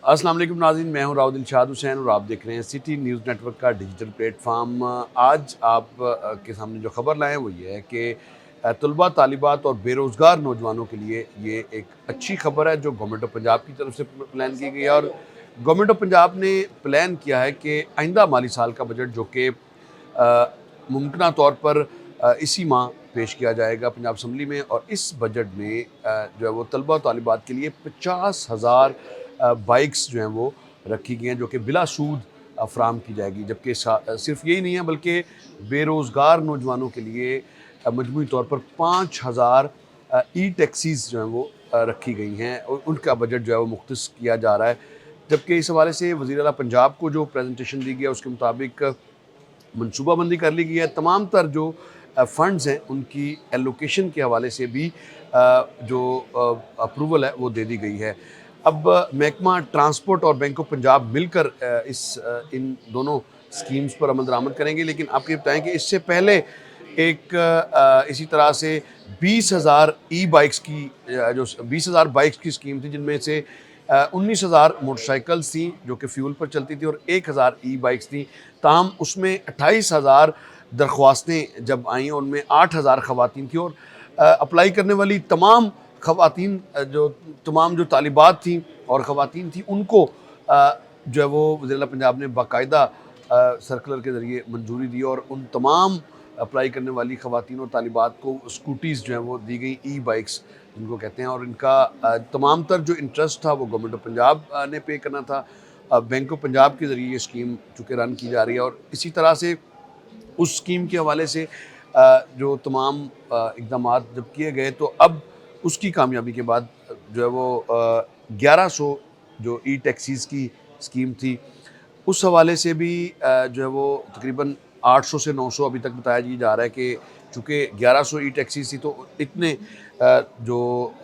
अस्सलाम वालेकुम नाज़रीन, मैं हूं राव दिलशाद हुसैन और आप देख रहे हैं सिटी न्यूज़ नेटवर्क का डिजिटल प्लेटफार्म। आज आप के सामने जो खबर लाए हैं वो ये है कि तलबा तालिबात और बेरोज़गार नौजवानों के लिए ये एक अच्छी खबर है जो गवर्नमेंट ऑफ पंजाब की तरफ से प्लान की गई है। और गवर्नमेंट ऑफ पंजाब ने प्लान किया है कि आइंदा माली साल का बजट जो कि मुमकिन तौर पर इसी माह पेश किया जाएगा पंजाब असम्बली में, और इस बजट में जो है वो तलबा और तालिबात के लिए 50,000 बाइक्स जो हैं वो रखी गई हैं जो कि बिला सूद फ़राहम की जाएगी। जबकि सिर्फ यही नहीं है बल्कि बेरोज़गार नौजवानों के लिए मजमूई तौर पर 5,000 ई टैक्सीज़ जो हैं वो रखी गई हैं और उनका बजट जो है वो मुख्तस किया जा रहा है। जबकि इस हवाले से वज़ीर आला पंजाब को जो प्रेजेंटेशन दी गई है उसके मुताबिक मनसूबाबंदी कर ली गई है। तमाम तर जो फ़ंड्स हैं उनकी एलोकेशन के हवाले से भी जो अप्रूवल है वो दे दी गई है। अब महकमा ट्रांसपोर्ट और बैंक ऑफ पंजाब मिलकर इन दोनों स्कीम्स पर अमल दरामद करेंगे। लेकिन आपको ये बताएं कि इससे पहले एक इसी तरह से 20,000 ई बाइक्स की जो 20,000 बाइक्स की स्कीम थी, जिनमें से 19,000 मोटरसाइकिल्स थी जो कि फ्यूल पर चलती थी और 1,000 ई बाइक्स थी। ताहम उसमें 28,000 दरख्वास्तें जब आईं, उनमें 8,000 ख़वातीन थी और अप्लाई करने वाली तमाम ख़वातीन जो तालिबात थीं और ख़वातीन थी उनको जो है वो वज़ीर आला पंजाब ने बाकायदा सर्कुलर के ज़रिए मंजूरी दी और उन तमाम अप्लाई करने वाली ख़वातीन और तालिबात को स्कूटीज़ जो हैं वो दी गई, ई बाइक्स जिनको कहते हैं। और इनका तमाम तर जो इंटरेस्ट था वो गवर्नमेंट ऑफ पंजाब ने पे करना था। बैंक ऑफ पंजाब के ज़रिए ये स्कीम चूँकि रन की जा रही है और इसी तरह से उस स्कीम के हवाले से जो तमाम इक़दामात जब किए गए तो अब उसकी कामयाबी के बाद जो है वो 1100 जो ई टैक्सीज़ की स्कीम थी उस हवाले से भी जो है वो तकरीबन 800 से 900 अभी तक बताया जा रहा है कि चूँकि 1100 ई टैक्सीज़ थी तो इतने जो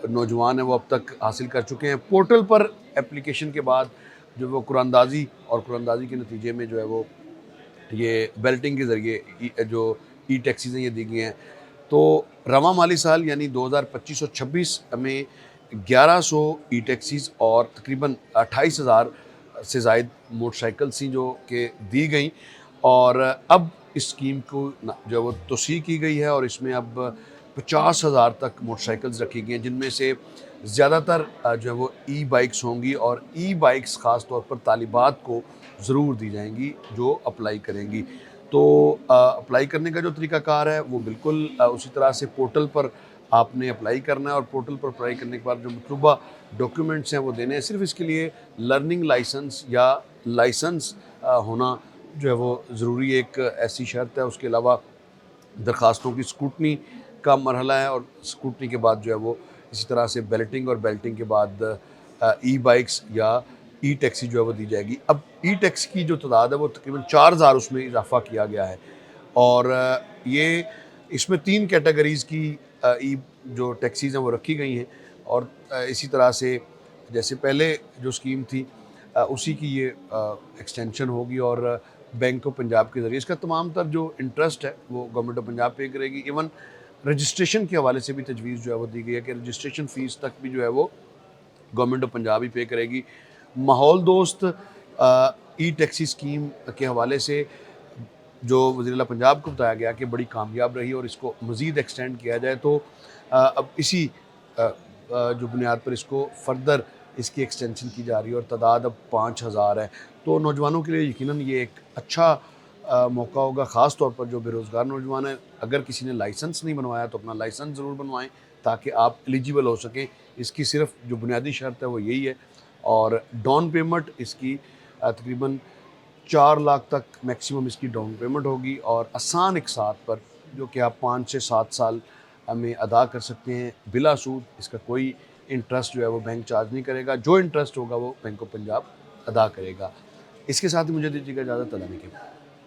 नौजवान हैं वो अब तक हासिल कर चुके हैं। पोर्टल पर एप्लीकेशन के बाद जो वो कुरानंदाज़ी और कुरानंदाज़ी के नतीजे में जो है वो ये बैलेटिंग के ज़रिए जो ई टैक्सीज़ हैं ये दी गई हैं। तो रवां माली साल यानी 2025 और 26 में 1100 ई टैक्सीज़ और तकरीबन 28,000 से ज़ायद मोटरसाइकिल्स थी जो कि दी गई। और अब इस स्कीम को जो है वो तोसी की गई है और इसमें अब 50,000 तक मोटरसाइकिल्स रखी गई हैं, जिनमें से ज़्यादातर जो है वो ई बाइक्स होंगी और ई बाइक्स ख़ास तौर पर तालिबात को ज़रूर दी जाएंगी जो अप्लाई करेंगी। तो अप्लाई करने का जो तरीक़ाकार है वो बिल्कुल उसी तरह से पोर्टल पर आपने अप्लाई करना है और पोर्टल पर अप्लाई करने के बाद जो मतलूबा डॉक्यूमेंट्स हैं वो देने हैं। सिर्फ इसके लिए लर्निंग लाइसेंस या लाइसेंस होना जो है वो ज़रूरी एक ऐसी शर्त है। उसके अलावा दरख्वास्तों की स्क्रूटनी का मरहला है और स्क्रूटनी के बाद जो है वो इसी तरह से बैलेटिंग और बैलेटिंग के बाद ई बाइक्स या ई टैक्सी जो है वो दी जाएगी। अब ई टैक्सी की जो तादाद है वो तकरीबन 4,000 उसमें इजाफ़ा किया गया है और ये इसमें 3 कैटेगरीज़ की ई जो टैक्सीज़ हैं वो रखी गई हैं। और इसी तरह से जैसे पहले जो स्कीम थी उसी की ये एक्सटेंशन होगी और बैंक ऑफ पंजाब के ज़रिए इसका तमाम तर जो इंटरेस्ट है वो गवर्नमेंट ऑफ पंजाब पे करेगी। इवन रजिस्ट्रेशन के हवाले से भी तजवीज़ जो है वो दी गई है कि रजिस्ट्रेशन फ़ीस तक भी जो है वो गवर्नमेंट ऑफ पंजाब ही पे करेगी। माहौल दोस्त ई टैक्सी स्कीम के हवाले से जो वज़ीर आला पंजाब को बताया गया कि बड़ी कामयाब रही और इसको मज़ीद एक्सटेंड किया जाए तो अब इसी जो बुनियाद पर इसको फ़र्दर इसकी एक्सटेंशन की जा रही है और तादाद अब 5,000 है। तो नौजवानों के लिए यकीनन ये एक अच्छा मौका होगा, ख़ास तौर पर जो बेरोज़गार नौजवान हैं। अगर किसी ने लाइसेंस नहीं बनवाया तो अपना लाइसेंस ज़रूर बनवाएं ताकि आप एलिजिबल हो सकें। इसकी सिर्फ जो बुनियादी शर्त है वो यही है और डाउन पेमेंट इसकी तकरीबन 4 लाख तक मैक्सिमम इसकी डाउन पेमेंट होगी और आसान इकसात पर जो कि आप 5 से 7 साल में अदा कर सकते हैं बिला सूद। इसका कोई इंटरेस्ट जो है वो बैंक चार्ज नहीं करेगा, जो इंटरेस्ट होगा वो बैंक ऑफ पंजाब अदा करेगा। इसके साथ ही मुझे दीजिएगा इजाज़त। अल्लाह ने